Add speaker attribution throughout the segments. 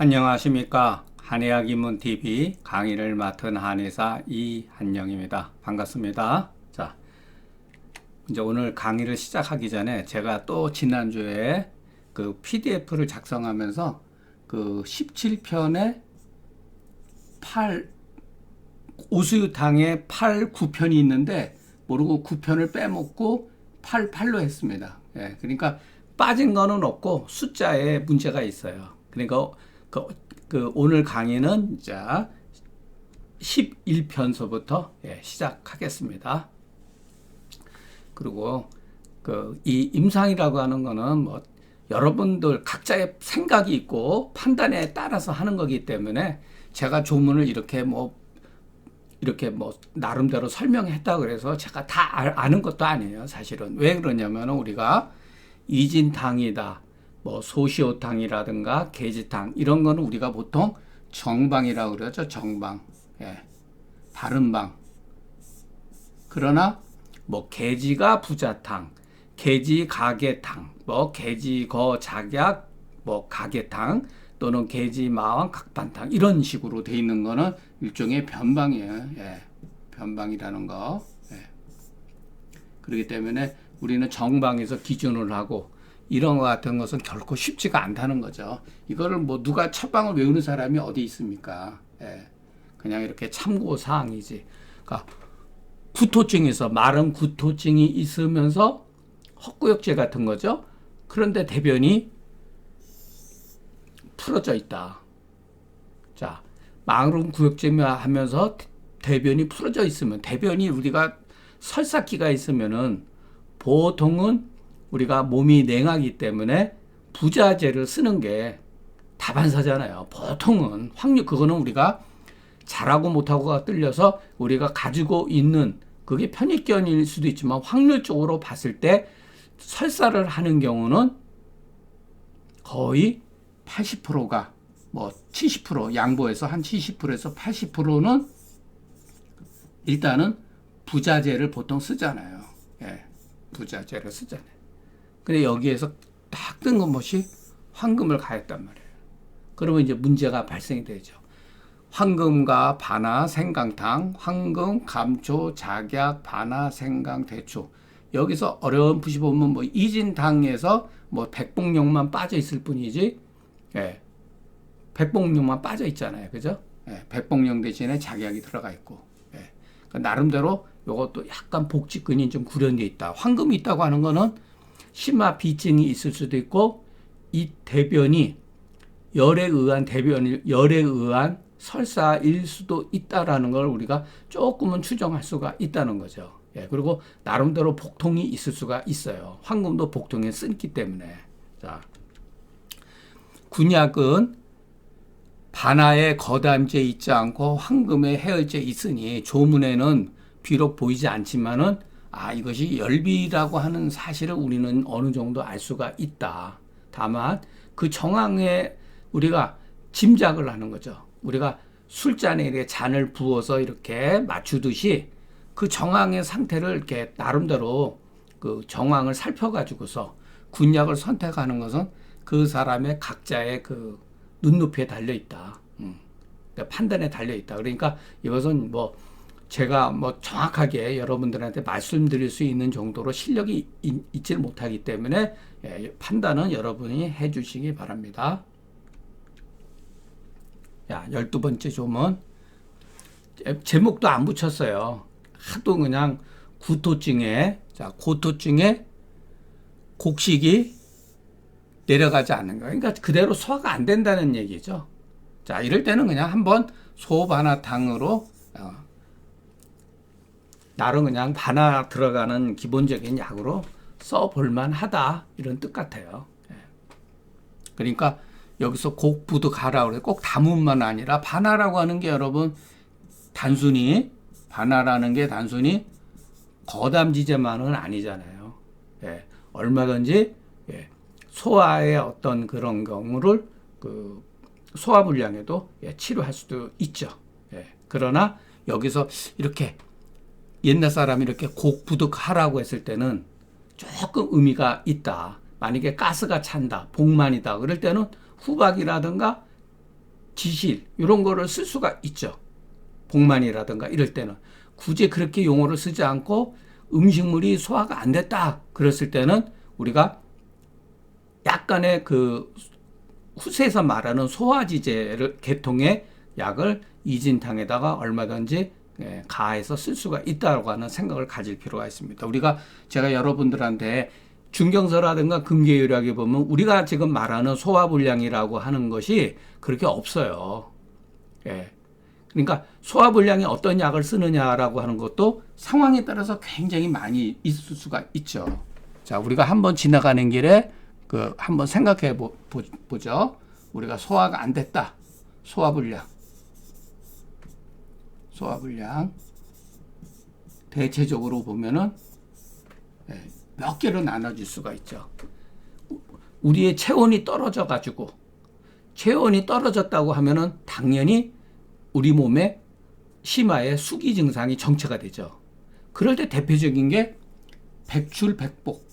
Speaker 1: 안녕하십니까. 한의학입문TV 강의를 맡은 한의사 이한영입니다. 반갑습니다. 자, 이제 오늘 강의를 시작하기 전에 제가 또 지난주에 그 PDF를 작성하면서 그 17편에 5수유탕에 8, 9편이 있는데 모르고 9편을 빼먹고 8로 했습니다. 예, 그러니까 빠진 거는 없고 숫자에 문제가 있어요. 그러니까 오늘 강의는 자 11편서부터 시작하겠습니다. 그리고 이 임상이라고 하는 거는 뭐 여러분들 각자의 생각이 있고 판단에 따라서 하는 거기 때문에 제가 조문을 이렇게 나름대로 설명했다 그래서 제가 다 아는 것도 아니에요. 사실은 왜 그러냐면 우리가 이진탕이다, 뭐 소시오탕이라든가 계지탕 이런 거는 우리가 보통 정방이라고 그러죠. 정방, 바른방. 그러나 뭐 계지가 부자탕, 계지가계탕, 뭐 계지거작약, 뭐 가계탕 또는 계지마왕 각반탕 이런 식으로 돼 있는 거는 일종의 변방이에요. 변방이라는 거. 그렇기 때문에 우리는 정방에서 기준을 하고 이런 것 같은 것은 결코 쉽지가 않다는 거죠. 이거를 뭐 누가 첫방을 외우는 사람이 어디 있습니까? 그냥 이렇게 참고 사항이지. 그러니까 구토증에서 마른 구토증이 있으면서 헛구역질 같은 거죠. 그런데 대변이 풀어져 있다. 자, 마른 구역질 하면서 대변이 풀어져 있으면 대변이 우리가 설사기가 있으면은 보통은 우리가 몸이 냉하기 때문에 부자재를 쓰는 게 다반사잖아요. 보통은 확률 그거는 우리가 잘하고 못하고가 틀려서 우리가 가지고 있는 그게 편익견일 수도 있지만 확률적으로 봤을 때 설사를 하는 경우는 거의 80%가 뭐 70% 양보해서 한 70%에서 80%는 일단은 부자재를 보통 쓰잖아요. 부자재를 쓰잖아요. 근데 여기에서 딱 뜬 것이 황금을 가했단 말이에요. 그러면 이제 문제가 발생이 되죠. 황금과 반화, 생강탕, 황금, 감초, 작약, 반화, 생강, 대초. 여기서 어렴풋이 보면 뭐 이진탕에서 뭐 백봉용만 빠져 있을 뿐이지, 백봉용만 빠져 있잖아요. 그죠? 백봉용 대신에 작약이 들어가 있고. 그러니까 나름대로 이것도 약간 복직근이 좀 구련되어 있다. 황금이 있다고 하는 거는 심화 비증이 있을 수도 있고 이 대변이 열에 의한 설사일 수도 있다라는 걸 우리가 조금은 추정할 수가 있다는 거죠. 그리고 나름대로 복통이 있을 수가 있어요. 황금도 복통에 쓰기 때문에. 자, 군약은 반하에 거담제 있지 않고 황금에 해열제 있으니 조문에는 비록 보이지 않지만은 이것이 열비라고 하는 사실을 우리는 어느 정도 알 수가 있다. 다만 그 정황에 우리가 짐작을 하는 거죠. 우리가 술잔에 이렇게 잔을 부어서 이렇게 맞추듯이 그 정황의 상태를 이렇게 나름대로 그 정황을 살펴가지고서 군약을 선택하는 것은 그 사람의 각자의 그 눈높이에 달려 있다. 판단에 달려 있다. 그러니까 이것은 뭐 제가 뭐 정확하게 여러분들한테 말씀드릴 수 있는 정도로 실력이 있지 못하기 때문에 판단은 여러분이 해주시기 바랍니다. 12번째 조문. 제목도 안 붙였어요. 하도 그냥 고토증에 곡식이 내려가지 않는 거. 그러니까 그대로 소화가 안 된다는 얘기죠. 자, 이럴 때는 그냥 한번 소반화탕으로 나름 그냥 반화 들어가는 기본적인 약으로 써볼만 하다 이런 뜻 같아요. 그러니까 여기서 곡부도 가라 그래. 꼭 담음만 아니라 반화라고 하는 게 여러분 반화라는 게 단순히 거담지제만은 아니잖아요. 얼마든지 소화의 어떤 그런 경우를 그 소화 불량에도 치료할 수도 있죠. 그러나 여기서 이렇게 옛날 사람이 이렇게 곡부득하라고 했을 때는 조금 의미가 있다. 만약에 가스가 찬다, 복만이다. 그럴 때는 후박이라든가 지실 이런 거를 쓸 수가 있죠. 복만이라든가 이럴 때는 굳이 그렇게 용어를 쓰지 않고 음식물이 소화가 안 됐다 그랬을 때는 우리가 약간의 그 후세에서 말하는 소화지제를 계통의 약을 이진탕에다가 얼마든지 가해서 쓸 수가 있다고 하는 생각을 가질 필요가 있습니다. 우리가 제가 여러분들한테 중경서라든가 금계요리학에 보면 우리가 지금 말하는 소화불량이라고 하는 것이 그렇게 없어요. 예. 그러니까 소화불량이 어떤 약을 쓰느냐라고 하는 것도 상황에 따라서 굉장히 많이 있을 수가 있죠. 자, 우리가 한번 지나가는 길에 한번 생각해 보죠. 우리가 소화가 안 됐다. 소화불량. 대체적으로 보면은 몇 개로 나눠질 수가 있죠. 우리의 체온이 떨어져 가지고 체온이 떨어졌다고 하면은 당연히 우리 몸에 심하의 수기 증상이 정체가 되죠. 그럴 때 대표적인 게 백출, 백복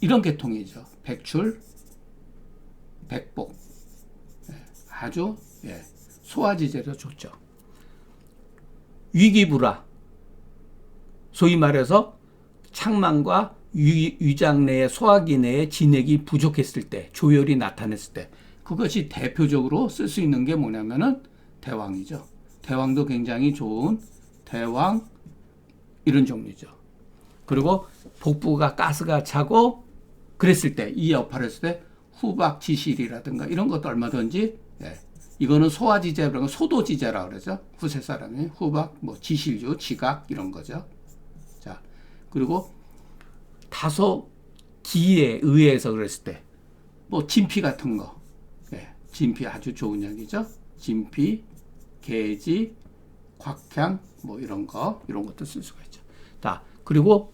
Speaker 1: 이런 계통이죠. 백출, 백복 아주 소화지제로 좋죠. 위기불화 소위 말해서 창망과 위장 내의 소화기 내에 진액이 부족했을 때 조혈이 나타났을 때 그것이 대표적으로 쓸 수 있는 게 뭐냐면은 대왕이죠. 대왕도 굉장히 좋은 대왕 이런 종류죠. 그리고 복부가 가스가 차고 그랬을 때 이 역할을 했을 때 후박지실이라든가 이런 것도 얼마든지 이거는 소화지제라고 소도지제라고 그러죠. 후세 사람이 후박 뭐 지실주 지각 이런 거죠. 자 그리고 다소 기에 의해서 그랬을 때 뭐 진피 같은 거 진피 아주 좋은 약이죠. 진피 개지, 곽향 뭐 이런 것도 쓸 수가 있죠. 자, 그리고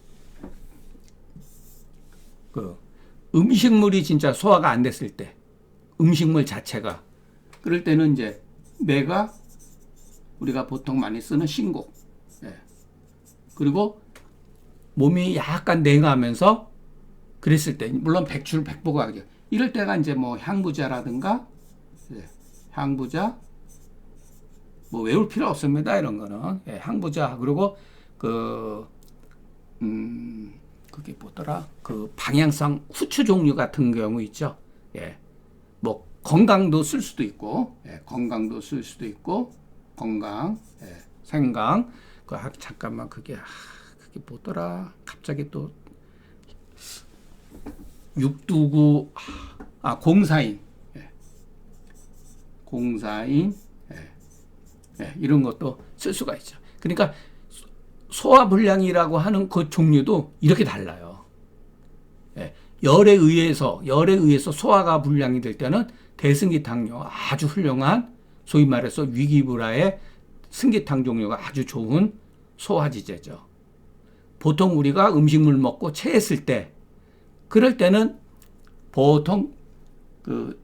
Speaker 1: 그 음식물이 진짜 소화가 안 됐을 때 음식물 자체가 그럴 때는 이제 매가 우리가 보통 많이 쓰는 신곡 그리고 몸이 약간 냉하면서 그랬을 때 물론 백출, 백복하죠. 이럴 때가 이제 뭐 향부자라든가 향부자 뭐 외울 필요 없습니다. 이런 거는 향부자 그리고 그게 뭐더라 그 방향성 후추 종류 같은 경우 있죠. 뭐 건강도 쓸 수도 있고 건강도 쓸 수도 있고 건강 생강 잠깐만 그게 뭐더라 갑자기 또 육두구 공사인 공사인 이런 것도 쓸 수가 있죠. 그러니까 소화불량이라고 하는 그 종류도 이렇게 달라요. 열에 의해서 소화가 불량이 될 때는 대승기탕류 아주 훌륭한 소위 말해서 위기불화의 승기탕 종류가 아주 좋은 소화지제죠. 보통 우리가 음식물 먹고 체했을 때 그럴 때는 보통 그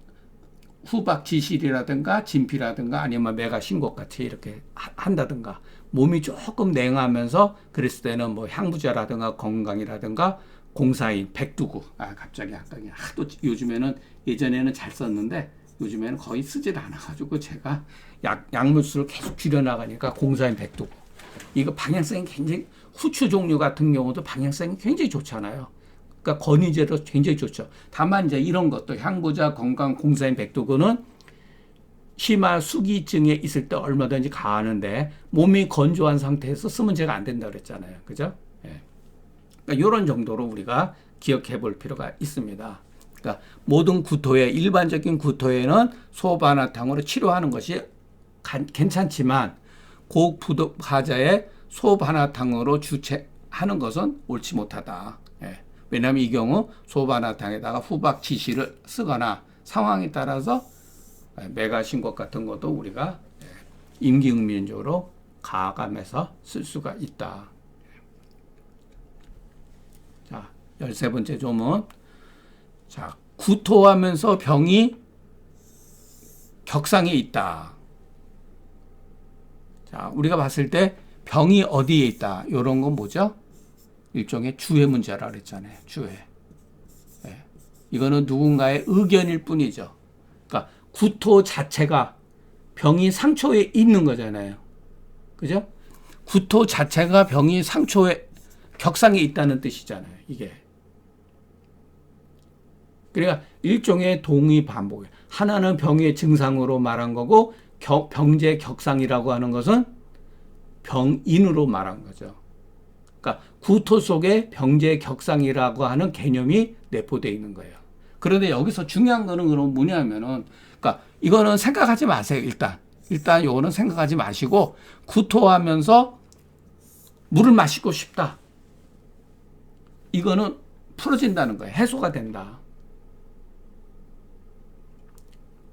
Speaker 1: 후박지실이라든가 진피라든가 아니면 메가신곡 같이 이렇게 한다든가 몸이 조금 냉하면서 그랬을 때는 뭐 향부자라든가 건강이라든가 공사인 백두구 갑자기 약간 하도 요즘에는 예전에는 잘 썼는데 요즘에는 거의 쓰질 않아가지고 제가 약물수를 계속 줄여나가니까 공사인 백두구 이거 방향성이 굉장히 후추 종류 같은 경우도 방향성이 굉장히 좋잖아요. 그러니까 건의제도 굉장히 좋죠. 다만 이제 이런 것도 향부자, 건강, 공사인 백두구는 심한 수기증에 있을 때 얼마든지 가하는데 몸이 건조한 상태에서 쓰면 제가 안 된다 그랬잖아요. 그죠? 그러니까 이런 정도로 우리가 기억해 볼 필요가 있습니다. 그러니까 모든 구토에 일반적인 구토에는 소반화탕으로 치료하는 것이 괜찮지만 고부하자의 소반화탕으로 주체하는 것은 옳지 못하다. 왜냐하면 이 경우 소반화탕에다가 후박지실을 쓰거나 상황에 따라서 메가신곡 같은 것도 우리가 임기응변적으로 가감해서 쓸 수가 있다. 자, 13번째 조문. 자, 구토하면서 병이 격상에 있다. 자, 우리가 봤을 때 병이 어디에 있다. 이런 건 뭐죠? 일종의 주해 문제라 그랬잖아요. 주해. 이거는 누군가의 의견일 뿐이죠. 그러니까 구토 자체가 병이 상초에 있는 거잖아요. 그죠? 구토 자체가 병이 상초에 격상에 있다는 뜻이잖아요. 이게. 그러니까 일종의 동의 반복이에요. 하나는 병의 증상으로 말한 거고 병제 격상이라고 하는 것은 병인으로 말한 거죠. 그러니까 구토 속에 병제 격상이라고 하는 개념이 내포되어 있는 거예요. 그런데 여기서 중요한 거는 그럼 뭐냐면은, 그러니까 이거는 생각하지 마세요. 일단 요거는 생각하지 마시고, 구토하면서 물을 마시고 싶다. 이거는 풀어진다는 거예요. 해소가 된다.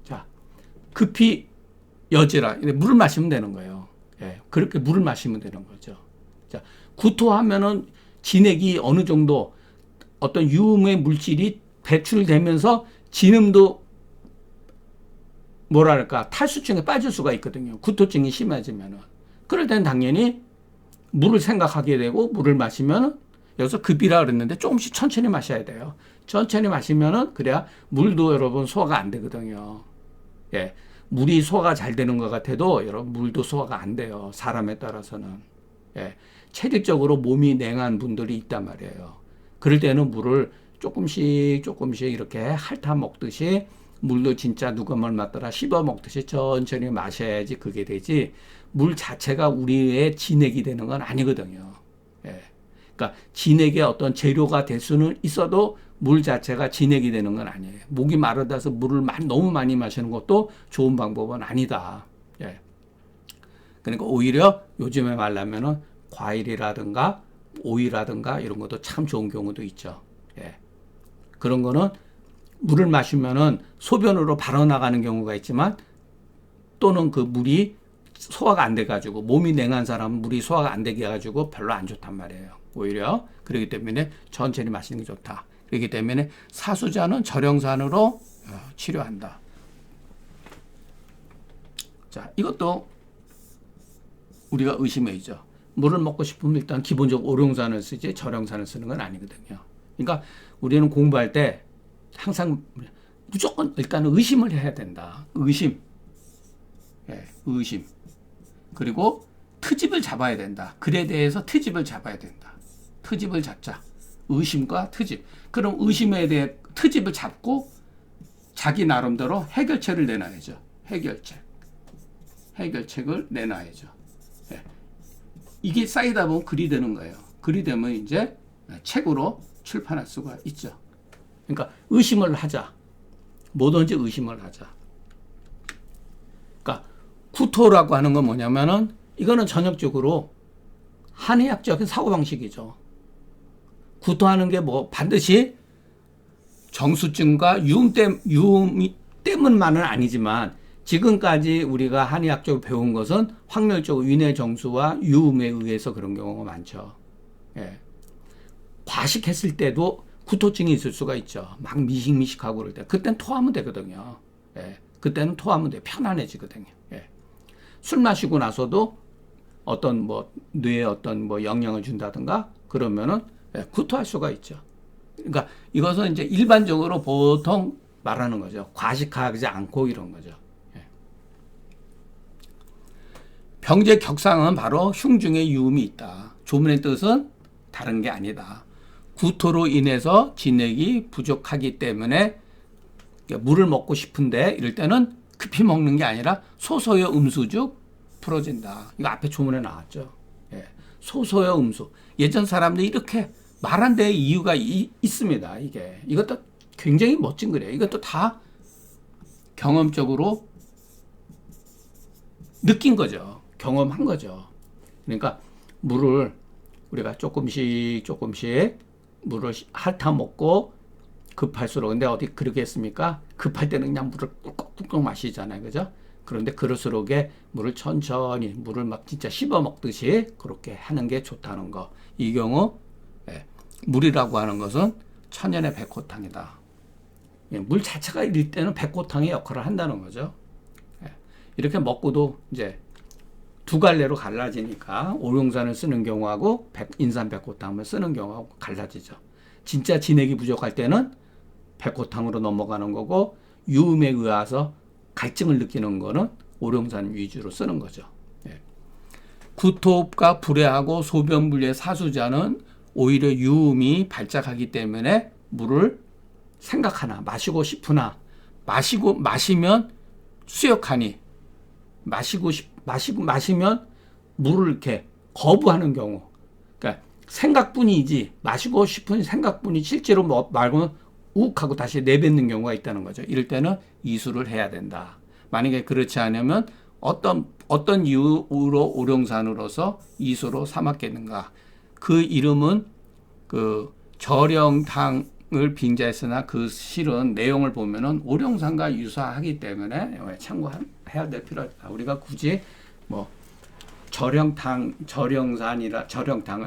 Speaker 1: 자, 급히 여지라 물을 마시면 되는 거예요. 예, 그렇게 물을 마시면 되는 거죠. 자, 구토하면은 진액이 어느 정도 어떤 유음의 물질이 배출되면서 진음도 뭐랄까 탈수증에 빠질 수가 있거든요. 구토증이 심해지면은. 그럴 때는 당연히 물을 생각하게 되고 물을 마시면 여기서 급이라 그랬는데 조금씩 천천히 마셔야 돼요. 천천히 마시면은 그래야 물도 여러분 소화가 안 되거든요. 예. 물이 소화가 잘 되는 것 같아도 여러분 물도 소화가 안 돼요. 사람에 따라서는. 예. 체질적으로 몸이 냉한 분들이 있단 말이에요. 그럴 때는 물을 조금씩 이렇게 핥아 먹듯이 물도 진짜 누가 뭘 맞더라 씹어 먹듯이 천천히 마셔야지 그게 되지 물 자체가 우리의 진액이 되는 건 아니거든요. 예. 그러니까 진액의 어떤 재료가 될 수는 있어도 물 자체가 진액이 되는 건 아니에요. 목이 마르다서 물을 너무 많이 마시는 것도 좋은 방법은 아니다. 예. 그러니까 오히려 요즘에 말하면은 과일이라든가 오이라든가 이런 것도 참 좋은 경우도 있죠. 예. 그런 거는 물을 마시면은 소변으로 바로 나가는 경우가 있지만 또는 그 물이 소화가 안 돼가지고 몸이 냉한 사람은 물이 소화가 안 되게 해가지고 별로 안 좋단 말이에요. 오히려 그렇기 때문에 천천히 마시는 게 좋다. 그렇기 때문에 사수자는 절영산으로 치료한다. 자, 이것도 우리가 의심해야죠. 물을 먹고 싶으면 일단 기본적으로 오룡산을 쓰지 절영산을 쓰는 건 아니거든요. 그러니까 우리는 공부할 때 항상 무조건 일단 의심을 해야 된다. 의심. 예, 의심. 그리고 트집을 잡아야 된다. 글에 대해서 트집을 잡아야 된다. 트집을 잡자. 의심과 트집. 그럼 의심에 대해 트집을 잡고 자기 나름대로 해결책을 내놔야죠. 해결책을 내놔야죠. 예. 이게 쌓이다 보면 글이 되는 거예요. 글이 되면 이제 책으로 출판할 수가 있죠. 그러니까 의심을 하자. 뭐든지 의심을 하자. 그러니까 구토라고 하는 건 뭐냐면은 이거는 전형적으로 한의학적인 사고방식이죠. 구토하는 게 뭐 반드시 정수증과 유음 때문만은 아니지만 지금까지 우리가 한의학적으로 배운 것은 확률적으로 위내 정수와 유음에 의해서 그런 경우가 많죠. 예. 과식했을 때도 구토증이 있을 수가 있죠. 막 미식미식하고 그럴 때. 그때는 토하면 되거든요. 예. 그때는 토하면 돼. 편안해지거든요. 예. 술 마시고 나서도 어떤 뭐 뇌에 어떤 뭐 영향을 준다든가 그러면은 예, 구토할 수가 있죠. 그러니까 이것은 이제 일반적으로 보통 말하는 거죠. 과식하지 않고 이런 거죠. 예. 병제 격상은 바로 흉중에 유음이 있다. 조문의 뜻은 다른 게 아니다. 구토로 인해서 진액이 부족하기 때문에 물을 먹고 싶은데 이럴 때는 급히 먹는 게 아니라 소소의 음수죽 풀어진다. 이거 앞에 조문에 나왔죠. 예. 소소의 음수. 예전 사람들이 이렇게 말한 데에 이유가 있습니다. 이것도 굉장히 멋진 거래요. 이것도 다 경험적으로 느낀 거죠. 경험한 거죠. 그러니까 물을 우리가 조금씩 물을 핥아 먹고 급할수록 근데 어디 그러겠습니까? 급할 때는 그냥 물을 꿀꺽꿀꺽 마시잖아요. 그죠? 그런데 그럴수록에 물을 천천히 물을 막 진짜 씹어 먹듯이 그렇게 하는 게 좋다는 거. 이 경우 물이라고 하는 것은 천연의 백호탕이다. 물 자체가 이럴 때는 백호탕의 역할을 한다는 거죠. 이렇게 먹고도 이제 두 갈래로 갈라지니까 오룡산을 쓰는 경우하고 인삼 백호탕을 쓰는 경우하고 갈라지죠. 진짜 진액이 부족할 때는 백호탕으로 넘어가는 거고 유음에 의해서 갈증을 느끼는 거는 오룡산 위주로 쓰는 거죠. 예. 구토흡과 불해하고 소변분리의 사수자는 오히려 유음이 발작하기 때문에 물을 생각하나 마시고 싶으나 마시면 수역하니 마시면 물을 이렇게 거부하는 경우, 그러니까 생각뿐이지 마시고 싶은 생각뿐이 실제로 말고는 욱 하고 다시 내뱉는 경우가 있다는 거죠. 이럴 때는 이수를 해야 된다. 만약에 그렇지 않으면 어떤 이유로 오룡산으로서 이수로 삼았겠는가? 그 이름은 그 절영탕을 빙자했으나 그 실은 내용을 보면은 오룡산과 유사하기 때문에 참고해야 될 필요가 있다. 우리가 굳이 뭐 절영탕을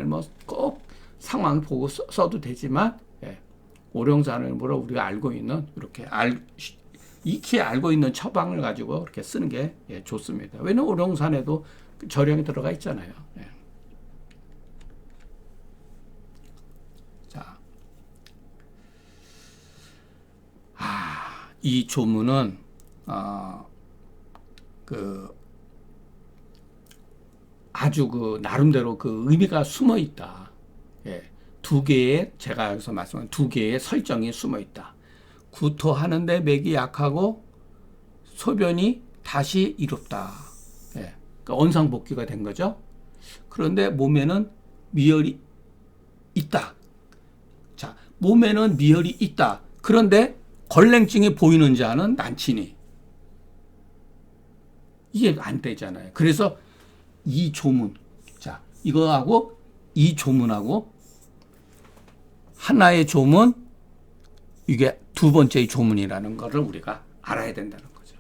Speaker 1: 뭐 꼭 상황 보고 써도 되지만, 예, 오룡산을 뭐로 우리가 알고 있는 이렇게 익히 알고 있는 처방을 가지고 이렇게 쓰는 게 좋습니다. 왜냐면 오룡산에도 절영이 들어가 있잖아요. 예. 자, 이 조문은 아주 나름대로 의미가 숨어 있다. 예. 제가 여기서 말씀한 두 개의 설정이 숨어 있다. 구토하는데 맥이 약하고 소변이 다시 이롭다. 예. 그러니까 언상복귀가 된 거죠. 그런데 몸에는 미열이 있다. 자, 몸에는 미열이 있다. 그런데 걸랭증이 보이는 자는 난치니. 이게 안 되잖아요. 그래서 이 조문, 자, 이거하고 이 조문하고 하나의 조문, 이게 두 번째의 조문이라는 것을 우리가 알아야 된다는 거죠.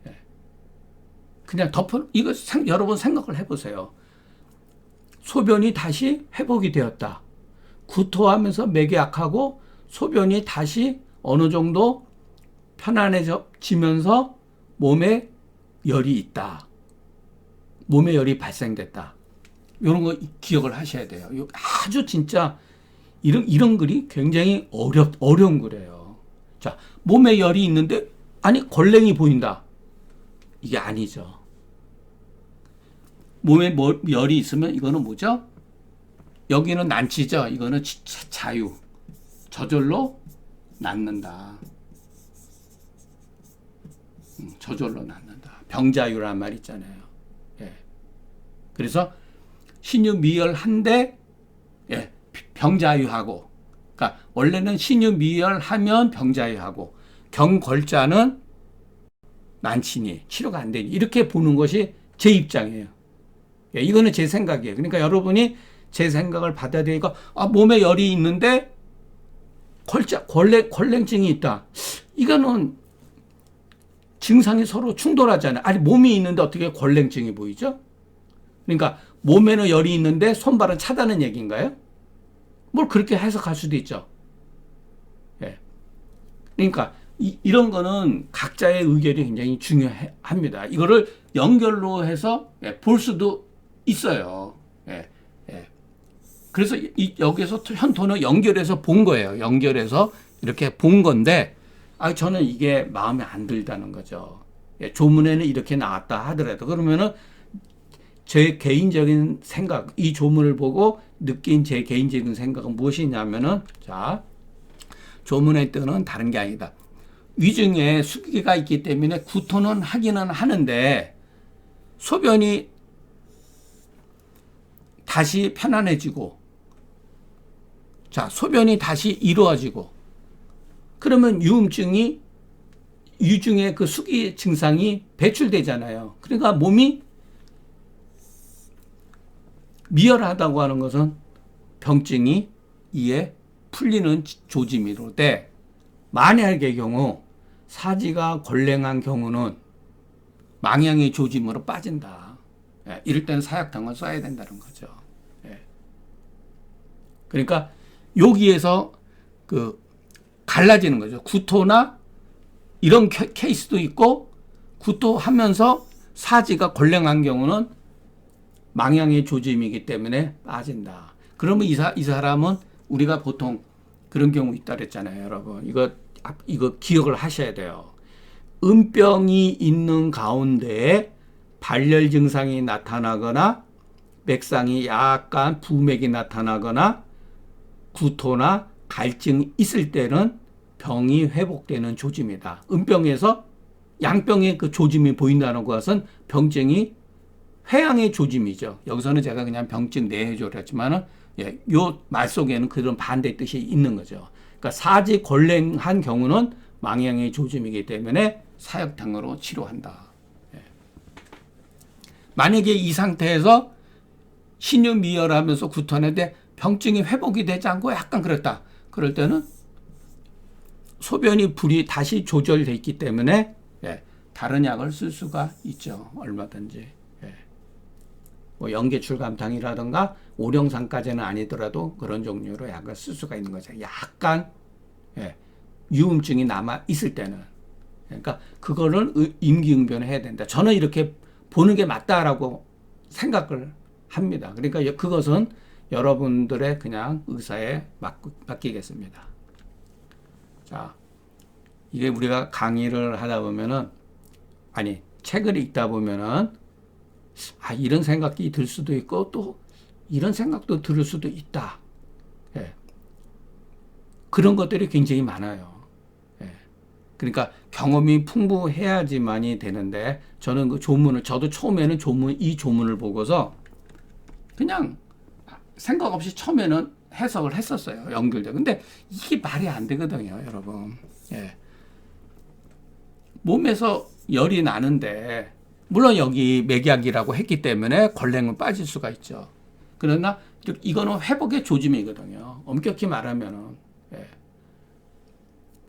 Speaker 1: 예. 그냥 여러분 생각을 해보세요. 소변이 다시 회복이 되었다. 구토하면서 맥이 약하고 소변이 다시 어느 정도 편안해지면서 몸에 열이 있다. 몸에 열이 발생됐다. 이런 거 기억을 하셔야 돼요. 아주 진짜 이런 글이 굉장히 어려운 글이에요. 자, 몸에 열이 있는데 아니 걸랭이 보인다. 이게 아니죠. 몸에 열이 있으면 이거는 뭐죠? 여기는 난치죠. 이거는 자유. 저절로 낫는다. 저절로 낫는다. 병자유란 말 있잖아요. 예. 그래서 신유미열한데, 예, 병자유하고, 그러니까 원래는 신유미열하면 병자유하고 경걸자는 난치니 치료가 안 되니 이렇게 보는 것이 제 입장이에요. 예, 이거는 제 생각이에요. 그러니까 여러분이 제 생각을 받아들이고 몸에 열이 있는데 걸랭증이 있다. 이거는 증상이 서로 충돌하잖아요. 아니 몸이 있는데 어떻게 걸랭증이 보이죠? 그러니까 몸에는 열이 있는데 손발은 차다는 얘기인가요? 뭘 그렇게 해석할 수도 있죠. 예. 그러니까 이런 거는 각자의 의견이 굉장히 중요합니다. 이거를 연결로 해서 볼 수도 있어요. 예. 예. 그래서 여기서 현토는 연결해서 본 거예요. 연결해서 이렇게 본 건데, 저는 이게 마음에 안 들다는 거죠. 예. 조문에는 이렇게 나왔다 하더라도 그러면은 제 개인적인 생각, 이 조문을 보고 느낀 제 개인적인 생각은 무엇이냐면은, 자, 조문의 뜻은 다른 게 아니다. 위중에 수기가 있기 때문에 구토는 하기는 하는데 소변이 다시 편안해지고, 자, 소변이 다시 이루어지고, 그러면 유중의 그 수기 증상이 배출되잖아요. 그러니까 몸이 미열하다고 하는 것은 병증이 이에 풀리는 조짐이로되, 만약의 경우 사지가 걸랭한 경우는 망향의 조짐으로 빠진다. 예, 이럴 때는 사약탕을 써야 된다는 거죠. 예. 그러니까 여기에서 갈라지는 거죠. 구토나 이런 케이스도 있고, 구토하면서 사지가 걸랭한 경우는 망향의 조짐이기 때문에 빠진다. 그러면 이 사람은 우리가 보통 그런 경우 있다 그랬잖아요, 여러분. 이거 기억을 하셔야 돼요. 음병이 있는 가운데 발열 증상이 나타나거나 맥상이 약간 부맥이 나타나거나 구토나 갈증이 있을 때는 병이 회복되는 조짐이다. 음병에서 양병의 그 조짐이 보인다는 것은 병증이 회양의 조짐이죠. 여기서는 제가 그냥 병증 내해조를 했지만은 예, 요 말 속에는 그런 반대 뜻이 있는 거죠. 그러니까 사지골랭한 경우는 망향의 조짐이기 때문에 사역탕으로 치료한다. 예. 만약에 이 상태에서 신유미열하면서 구토하는데 병증이 회복이 되지 않고 약간 그렇다. 그럴 때는 소변이 불이 다시 조절돼 있기 때문에 예, 다른 약을 쓸 수가 있죠. 얼마든지. 예. 뭐 연계출감탕이라든가 오령산까지는 아니더라도 그런 종류로 약을 쓸 수가 있는 거죠. 약간 예, 유음증이 남아 있을 때는. 그러니까 그거를 임기응변을 해야 된다. 저는 이렇게 보는 게 맞다라고 생각을 합니다. 그러니까 그것은 여러분들의 그냥 의사에 맡기겠습니다. 자, 이게 우리가 강의를 하다 보면은, 아니, 책을 읽다 보면은, 아, 이런 생각이 들 수도 있고, 또 이런 생각도 들을 수도 있다. 예. 그런 것들이 굉장히 많아요. 예. 그러니까 경험이 풍부해야지만이 되는데, 저는 그 조문을, 저도 처음에는 이 조문을 보고서 그냥 생각 없이 처음에는 해석을 했었어요. 연결돼. 근데 이게 말이 안 되거든요, 여러분. 예. 몸에서 열이 나는데, 물론 여기 맥약이라고 했기 때문에 걸랭은 빠질 수가 있죠. 그러나 이거는 회복의 조짐이거든요. 엄격히 말하면은. 예.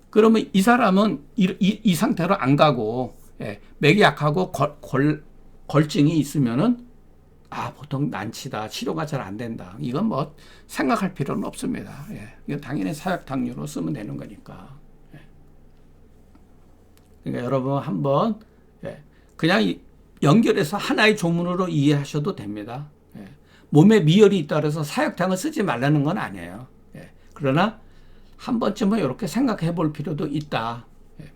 Speaker 1: 그러면 이 사람은 이 상태로 안 가고, 예. 맥이 약하고 걸증이 있으면은 아, 보통 난치다. 치료가 잘 안 된다. 이건 뭐 생각할 필요는 없습니다. 예. 이건 당연히 사약탕류로 쓰면 되는 거니까. 예. 그러니까 여러분 한번 예. 그냥 연결해서 하나의 조문으로 이해하셔도 됩니다. 예. 몸에 미열이 있다 그래서 사약탕을 쓰지 말라는 건 아니에요. 예. 그러나 한 번쯤은 이렇게 생각해 볼 필요도 있다. 예.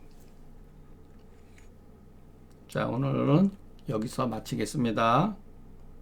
Speaker 1: 자, 오늘은 여기서 마치겠습니다.